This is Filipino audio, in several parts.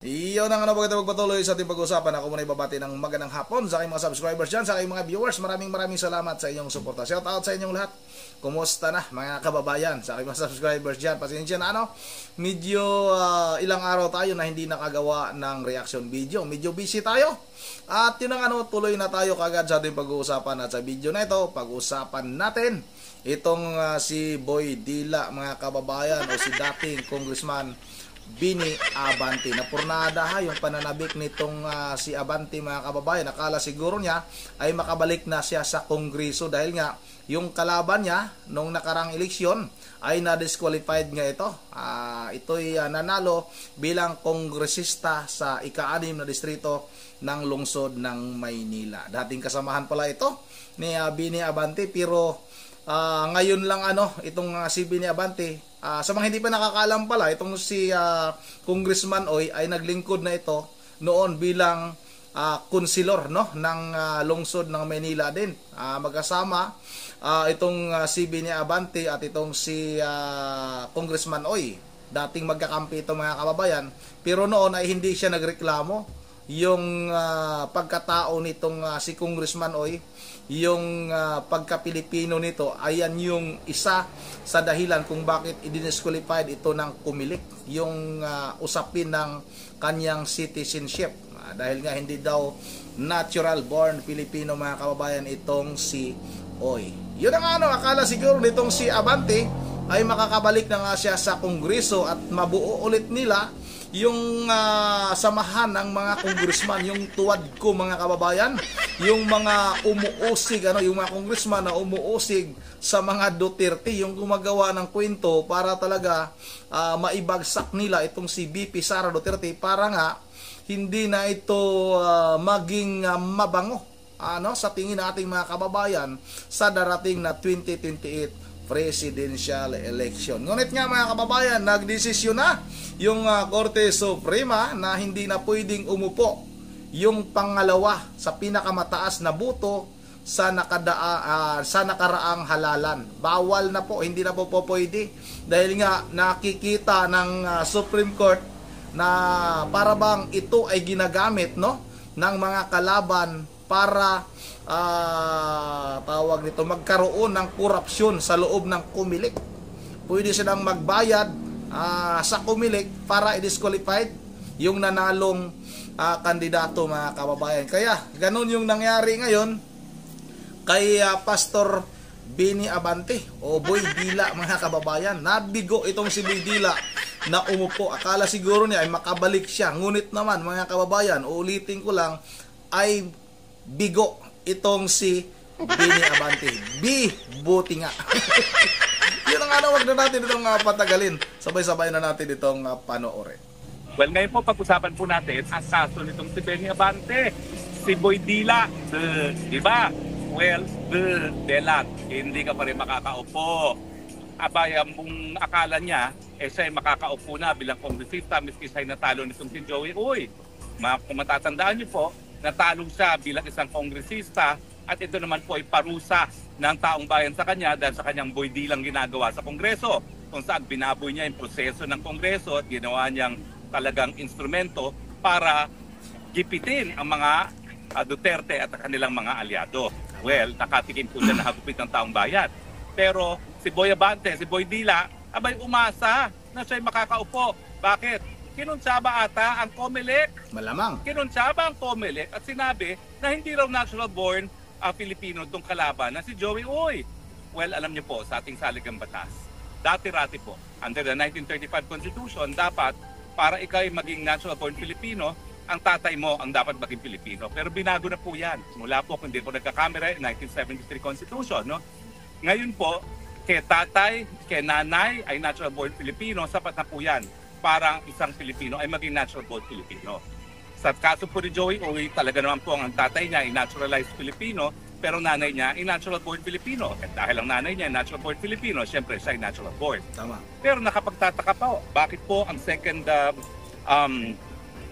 Iyon ang ano, pagkita magpatuloy sa ating pag-usapan. Ako muna ibabati ng magandang hapon sa aking mga subscribers dyan, sa aking mga viewers. Maraming salamat sa inyong suporta. Shout out sa inyong lahat. Kumusta na mga kababayan, sa aking mga subscribers dyan. Pasensya na ano, medyo ilang araw tayo na hindi nakagawa ng reaction video. Medyo busy tayo. At yun ang ano, tuloy na tayo kagad sa ating pag-uusapan. At sa video na ito, pag-uusapan natin itong si Boy Dila mga kababayan, o si dating Congressman Bini Abante. Napurnada yung pananabik nitong si Abante mga kababayan. Nakala siguro niya ay makabalik na siya sa Kongreso dahil nga yung kalaban niya nung nakarang eleksyon ay na-disqualified nga ito. Ito'y nanalo bilang kongresista sa ika-6 na distrito ng lungsod ng Maynila. Dating kasamahan pala ito ni Bini Abante, pero ngayon lang itong si Bini Abante, sa mga hindi pa nakakaalam pala, itong si Congressman Oy ay naglingkod na ito noon bilang konsilor ng lungsod ng Manila din. Magkasama itong si Bini Abante at itong si Congressman Oy. Dating magkakampi ito mga kababayan, pero noon ay hindi siya nagreklamo. Yung pagkatao nitong si Congressman Oy, yung pagka-Pilipino nito, ayan yung isa sa dahilan kung bakit i-disqualified ito ng Kumilik, yung usapin ng kanyang citizenship, dahil nga hindi daw natural born Filipino mga kababayan itong si Oy. Yun ang akala siguro nitong si Abante ay makakabalik na nga siya sa Kongreso at mabuo ulit nila yung samahan ng mga congressman, yung tuwad ko mga kababayan, yung mga umuusig, yung mga congressman na umuusig sa mga Duterte, yung gumagawa ng kwento para talaga maibagsak nila itong si VP Sara Duterte para nga hindi na ito maging mabango sa tingin ng ating mga kababayan sa darating na 2028 presidential election. Ngunit nga mga kababayan, nagdesisyon na yung Korte Suprema na hindi na pwedeng umupo yung pangalawa sa pinakamataas na buto sa nakaraang halalan. Bawal na po, hindi na po pwede dahil nga nakikita ng Supreme Court na para bang ito ay ginagamit ng mga kalaban para tawag nito, magkaroon ng korupsyon sa loob ng Kumilik. Pwede silang magbayad sa Kumilik para i-disqualified yung nanalong kandidato mga kababayan. Kaya ganun yung nangyari ngayon kay Pastor Bini Abante o Boy Dila mga kababayan. Nabigo itong si Boy Dila na umupo. Akala siguro niya ay makabalik siya. Ngunit naman mga kababayan, uulitin ko lang, ay bigo itong si Bini Abante. Buti nga. Yun ang wag na natin itong patagalin. Sabay-sabay na natin itong panoorin. Well, ngayon po pag-usapan po natin ang kaso nitong si Bini Abante. Si Boy Dila, diba? Well, delat, hindi ka pa rin makakaupo. Abaya mong akala niya, siya ay makakaupo na bilang kongresista, miski siya ay natalo nitong si Joey Uy. Kung matatandaan niyo po, natalo siya bilang isang kongresista at ito naman po ay parusa ng taong bayan sa kanya dahil sa kanyang Boy Dilang ginagawa sa Kongreso, kung saan binaboy niya yung proseso ng Kongreso at ginawa niyang talagang instrumento para gipitin ang mga Duterte at kanilang mga aliado. Well, nakatikim po siya na hagupit ng taong bayan. Pero si Boy Abante, si Boy Dila, abay umasa na siya'y makakaupo. Bakit? Kinuntsaba ata ang Comelec. Malamang. Kinuntsaba ang Comelec at sinabi na hindi raw natural born Filipino itong kalaban na si Joey Uy. Well, alam niyo po, sa ating saligang batas, dati-rati po, under the 1935 Constitution, dapat para ikaw ay maging natural born Filipino, ang tatay mo ang dapat maging Filipino. Pero binago na po yan. Mula po, kung hindi po nagkakamera, 1973 Constitution. Ngayon po, kay tatay, kay nanay ay natural born Filipino, sapat na po yan. Parang isang Filipino ay maging natural born Filipino. Sa kaso po ni Joey Uy, talaga naman po ang tatay niya ay naturalized Filipino, pero nanay niya ay natural born Filipino. At dahil ang nanay niya ay natural born Filipino, syempre siya ay natural born. Tama. Pero nakapagtataka po, bakit po ang second,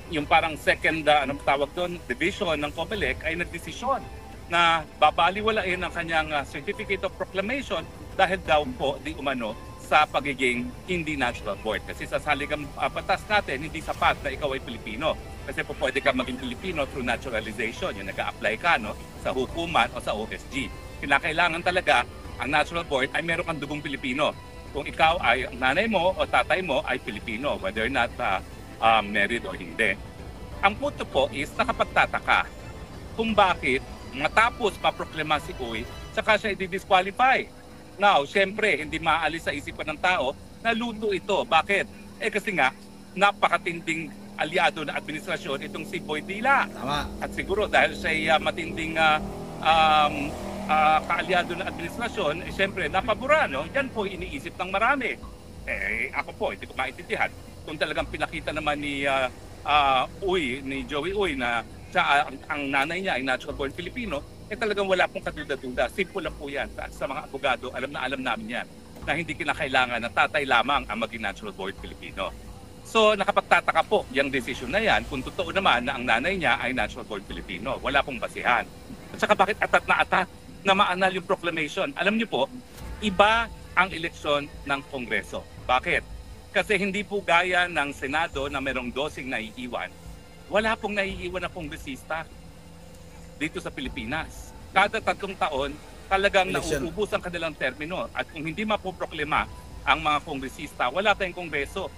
yung parang second, anong tawag doon, division ng Comelec ay nagdesisyon na babaliwalain ang kanyang Certificate of Proclamation dahil daw po di umano sa pagiging hindi natural born. Kasi sa saligang batas natin, hindi sapat na ikaw ay Pilipino. Kasi po pwede ka maging Pilipino through naturalization, yung nag-a-apply ka no, sa hukuman o sa OSG. Kinakailangan talaga ang natural born ay meron kang dugong Pilipino. Kung ikaw ay nanay mo o tatay mo ay Pilipino, whether or not married o hindi. Ang punto po is nakapagtataka kung bakit matapos maproklama si Uy, saka siya i-disqualify. Now, syempre, hindi maalis sa isipan ng tao na luto ito. Bakit? Kasi nga, napakatinding aliado na administrasyon itong si Boy Dila. Tama. At siguro dahil siya matinding kaalyado na administrasyon, syempre, napabura, no? Yan po iniisip ng marami. Ako po, hindi ko maintindihan. Kung talagang pinakita naman ni Joey Uy na siya, ang nanay niya ay natural born Filipino, talagang wala pong katuda-tuda. Simple lang po yan. Sa mga abogado, alam namin yan na hindi kinakailangan na tatay lamang ang maging natural born Filipino. So nakapagtataka po yung decision na yan kung totoo naman na ang nanay niya ay natural born Filipino. Wala pong basihan. At saka bakit atat na maanal yung proclamation? Alam niyo po, iba ang eleksyon ng Kongreso. Bakit? Kasi hindi po gaya ng Senado na merong dosing naiiwan. Wala pong naiiwan na kongresista dito sa Pilipinas. Kada 3 taon, talagang nauubos ang kanilang termino. At kung hindi mapoproklema ang mga kongresista, wala tayong kongreso.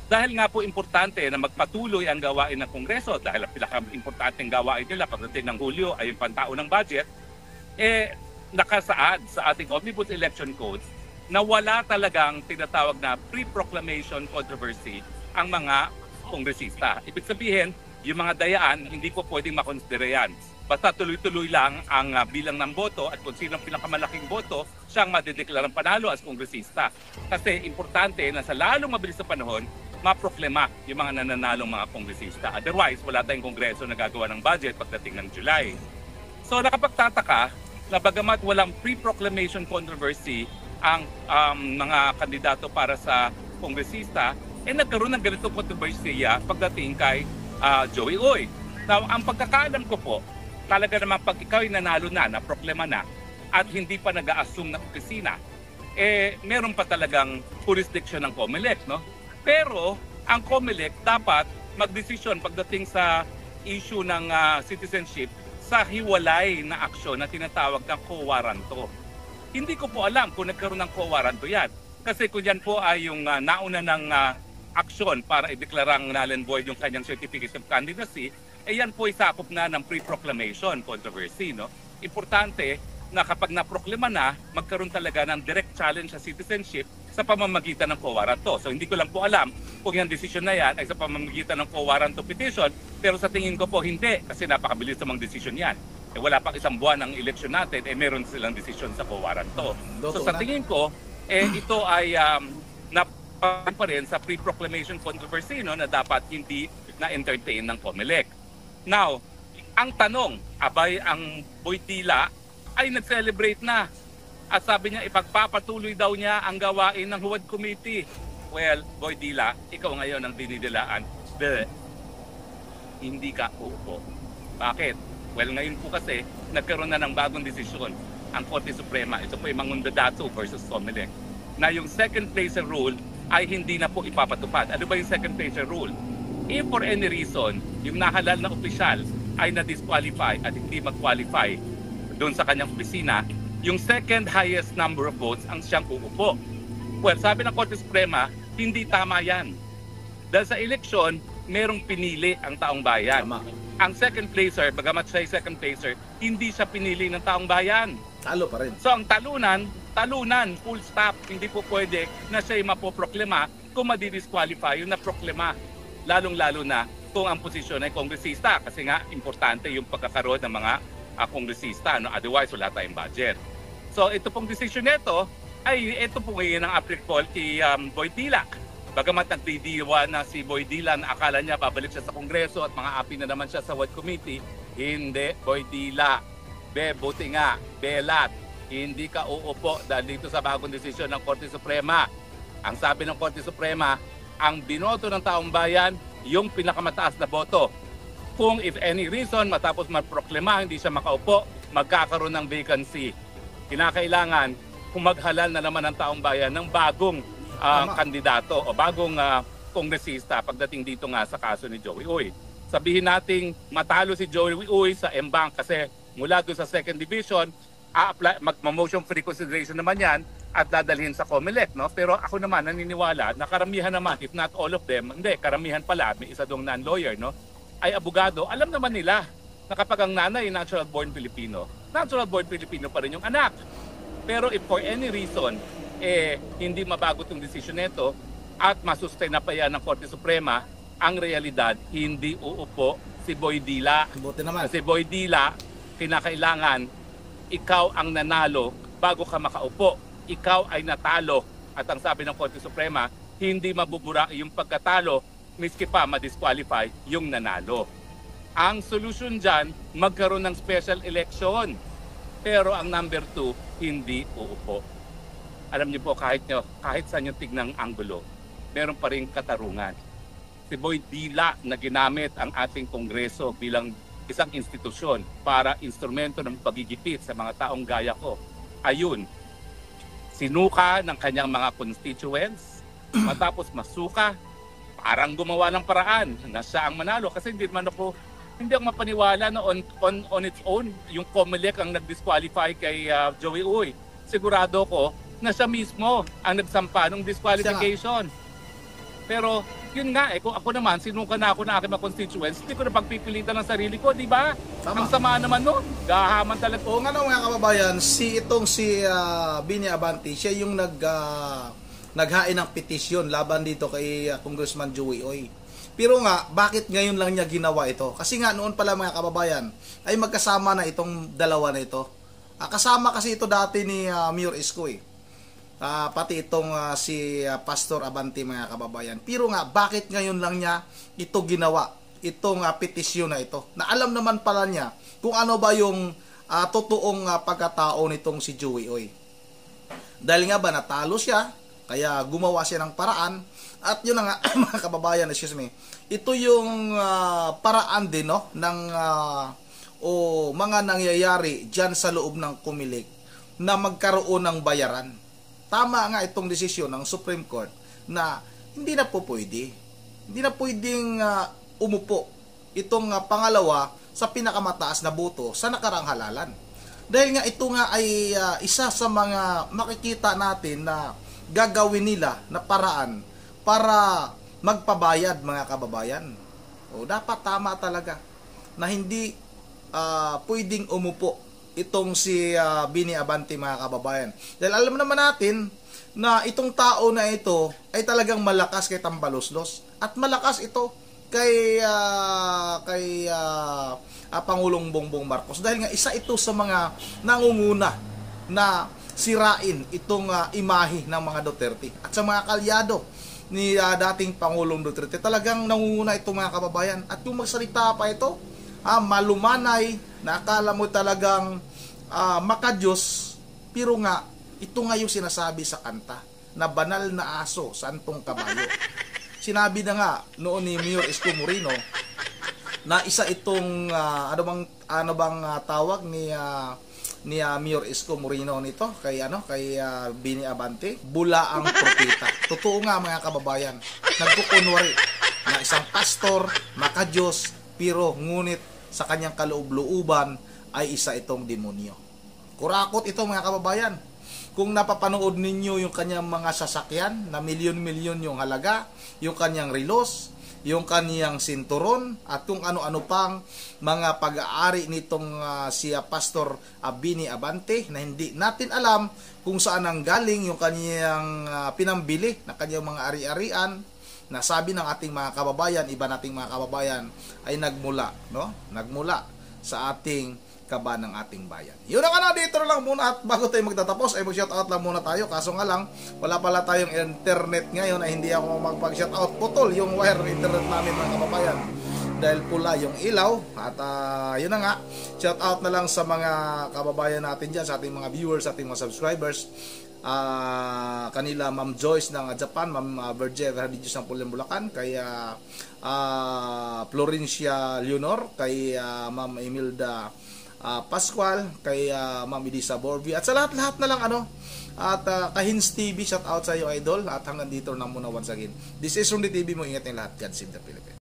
Dahil nga po importante na magpatuloy ang gawain ng kongreso, dahil ang pinaka-importanteng gawain nila pagdating ng Hulyo ay yung pantao ng budget, nakasaad sa ating Omnibus Election Code na wala talagang tinatawag na pre-proclamation controversy ang mga kongresista. Ibig sabihin, yung mga dayaan, hindi po pwedeng makonsidera yan. Basta tuloy-tuloy lang ang bilang ng boto at kung sino ang pinakamalaking boto, siyang madideklarang panalo as kongresista. Kasi importante na sa lalong mabilis na panahon, maproklema yung mga nananalong mga kongresista. Otherwise, wala tayong kongreso na gagawa ng budget pagdating ng July. So nakapagtataka na bagamat walang pre-proclamation controversy ang mga kandidato para sa kongresista, nagkaroon ng ganitong kontrobersiya pagdating kay Joey Uy. Now, ang pagkakaalam ko po, talaga naman pag ikaw ay nanalo na proklama na, at hindi pa nag-a-assume ng opisina, meron pa talagang jurisdiction ng COMELEC, no? Pero, ang COMELEC dapat magdesisyon pagdating sa issue ng citizenship sa hiwalay na aksyon na tinatawag ng co-waranto. Hindi ko po alam kung nagkaroon ng co-waranto yan. Kasi kung yan po ay yung nauna ng aksyon para ideklarang null and void yung kanyang certificate of candidacy, yan po isakop na ng pre-proclamation controversy. No? Importante na kapag naproklama na, magkaroon talaga ng direct challenge sa citizenship sa pamamagitan ng co-waranto. So hindi ko lang po alam kung yung decision na yan ay sa pamamagitan ng co-waranto petition, pero sa tingin ko po hindi, kasi napakabilis namang decision yan. Wala pang 1 buwan ng election natin, meron silang decision sa co-waranto. So sa tingin ko, ito ay pa rin sa pre-proclamation controversy, no, na dapat hindi na-entertain ng COMELEC. Now, ang tanong, abay ang Boy Dila ay nag-celebrate na. At sabi niya, ipagpapatuloy daw niya ang gawain ng Huwad Committee. Well, Boy Dila, ikaw ngayon ang dinidilaan. Hindi ka uupo. Bakit? Well, ngayon po kasi, nagkaroon na ng bagong desisyon ang Korte Suprema. Ito po yung Mangundadato versus COMELEC. Na yung second placer rule ay hindi na po ipapatupad. Ano ba yung second placer rule? If for any reason, yung nahalal na opisyal ay na-disqualify at hindi mag-qualify doon sa kanyang opisina, yung second highest number of votes ang siyang uupo. Well, sabi ng Korte Suprema, hindi tama yan. Dahil sa eleksyon, merong pinili ang taong bayan. Tama. Ang second placer, bagamat siya ay second placer, hindi siya pinili ng taong bayan. Talo pa rin. So ang talunan, full stop. Hindi po pwede na siya mapoproklema kung madi-disqualify yung naproklema. Lalong-lalo na kung ang posisyon ay kongresista. Kasi nga, importante yung pagkakaroon ng mga kongresista. No? Otherwise, wala tayong budget. So ito pong decision nito, ay ito po ngayon ang applicable kay Boy Dila. Bagamat nagdidiwa na si Boy Dila na akala niya babalik siya sa Kongreso at mga api na naman siya sa Huwad Committee, hindi, Boy Dila. Buti nga, belat. Hindi ka uupo dahil dito sa bagong desisyon ng Korte Suprema. Ang sabi ng Korte Suprema, ang binoto ng taong bayan, yung pinakamataas na boto. Kung if any reason, matapos magproklema, hindi siya makaupo, magkakaroon ng vacancy. Kinakailangan, maghalal na naman ang taong bayan ng bagong kandidato o bagong kongresista pagdating dito nga sa kaso ni Joey Uy. Sabihin nating matalo si Joey Uy sa M-Bank kasi mula doon sa second division, mag-motion for reconsideration naman yan at dadalhin sa COMELEC, no? Pero ako naman naniniwala na karamihan naman, if not all of them, hindi, karamihan pala, may isa dong non-lawyer, no? Ay abogado, alam naman nila na kapag ang nanay natural born Filipino pa rin yung anak. Pero if for any reason, hindi mabago itong decision nito at masustain na pa yan ng Korte Suprema, ang realidad, hindi uupo si Boy Dila. Buti naman. Kasi Boy Dila, kinakailangan ikaw ang nanalo bago ka makaupo. Ikaw ay natalo. At ang sabi ng Korte Suprema, hindi mabubura yung pagkatalo miski pa ma-disqualify yung nanalo. Ang solusyon dyan, magkaroon ng special election. Pero ang number 2, hindi uupo. Alam niyo po, kahit saan yung tignang anggulo, meron pa rin katarungan. Si Boy Dila na ginamit ang ating Kongreso bilang isang institusyon para instrumento ng pagigipit sa mga taong gaya ko. Ayun, sinuka ng kanyang mga constituents, matapos masuka, parang gumawa ng paraan na siya ang manalo. Kasi hindi ako mapaniwala na on its own, yung COMELEC ang nag-disqualify kay Joey Uy. Sigurado ko na siya mismo ang nagsampa ng disqualification. Pero yun nga, kung ako naman, sinuka na ako ng aking mga constituents, hindi ko na pagpipilitan ng sarili ko, di ba? Ang sama naman nun, gahaman talaga. Oo nga mga kababayan, si Bini Abante, siya yung naghain ng petisyon laban dito kay Congressman Joey Uy. Pero nga, bakit ngayon lang niya ginawa ito? Kasi nga noon pala mga kababayan, ay magkasama na itong dalawa na ito. Kasama kasi ito dati ni Mayor Isko pati itong si Pastor Abante mga kababayan. Pero nga, bakit ngayon lang niya ito ginawa? Itong petisyon na ito. Na alam naman pala niya kung ano ba yung totoong pagkatao nitong si Joey Uy. Dahil nga ba natalo siya, kaya gumawa siya ng paraan. At yun na nga mga kababayan, excuse me, ito yung paraan din ng mga nangyayari dyan sa loob ng COMELEC na magkaroon ng bayaran. Tama nga itong desisyon ng Supreme Court na hindi na po pwede. Hindi na pwedeng umupo itong pangalawa sa pinakamataas na boto sa nakarang halalan. Dahil nga ito nga ay isa sa mga makikita natin na gagawin nila na paraan para magpabayad mga kababayan. O dapat tama talaga na hindi pwedeng umupo itong si Bini Abante mga kababayan. Dahil alam naman natin na itong tao na ito ay talagang malakas kay Tambaloslos at malakas ito kay Pangulong Bongbong Marcos dahil nga isa ito sa mga nangunguna na sirain itong imahe ng mga Duterte at sa mga kalyado ni dating Pangulong Duterte. Talagang nangunguna ito mga kababayan at yung magsalita pa ito malumanay na akala mo talagang makadiyos, pero nga ito nga yung sinasabi sa kanta na banal na aso sa antong kabayo. Sinabi na nga noon ni Mayor Isko Moreno na isa itong ano bang tawag ni Mayor Isko Moreno nito kay Bini Abante, bula ang propeta. Totoo nga mga kababayan, nagkukunwari na isang pastor makadiyos pero ngunit sa kanyang kaloob-looban ay isa itong demonyo. Kurakot ito mga kababayan. Kung napapanood ninyo yung kanyang mga sasakyan na milyon-milyon yung halaga, yung kanyang relos, yung kanyang sinturon, at kung ano-ano pang mga pag-aari nitong si Pastor Bini Abante na hindi natin alam kung saan ang galing yung kanyang pinambili na kanyang mga ari-arian, na sabi ng ating mga kababayan, iba nating mga kababayan, ay nagmula sa ating kaba ng ating bayan. Yun na dito lang muna at bago tayo magtatapos ay mag-shoutout lang muna tayo. Kaso nga lang, wala pala tayong internet ngayon ay hindi ako magpag-shoutout. Putol yung wire internet namin mga kababayan dahil pula yung ilaw. At yun na nga, shoutout na lang sa mga kababayan natin dyan, sa ating mga viewers, sa ating mga subscribers. Kanila Ma'am Joyce ng Japan, Ma'am Virgie Verdidios ng Pulang Bulacan, kay Florencia Leonor, kay Ma'am Emilda Pascual, kay Ma'am Elisa Borby, at sa lahat-lahat na lang at Kahins TV, shout out sa iyo idol, at hanggang dito na muna once again. This is Rondy TV mo, ingat yung lahat. God save the Philippines.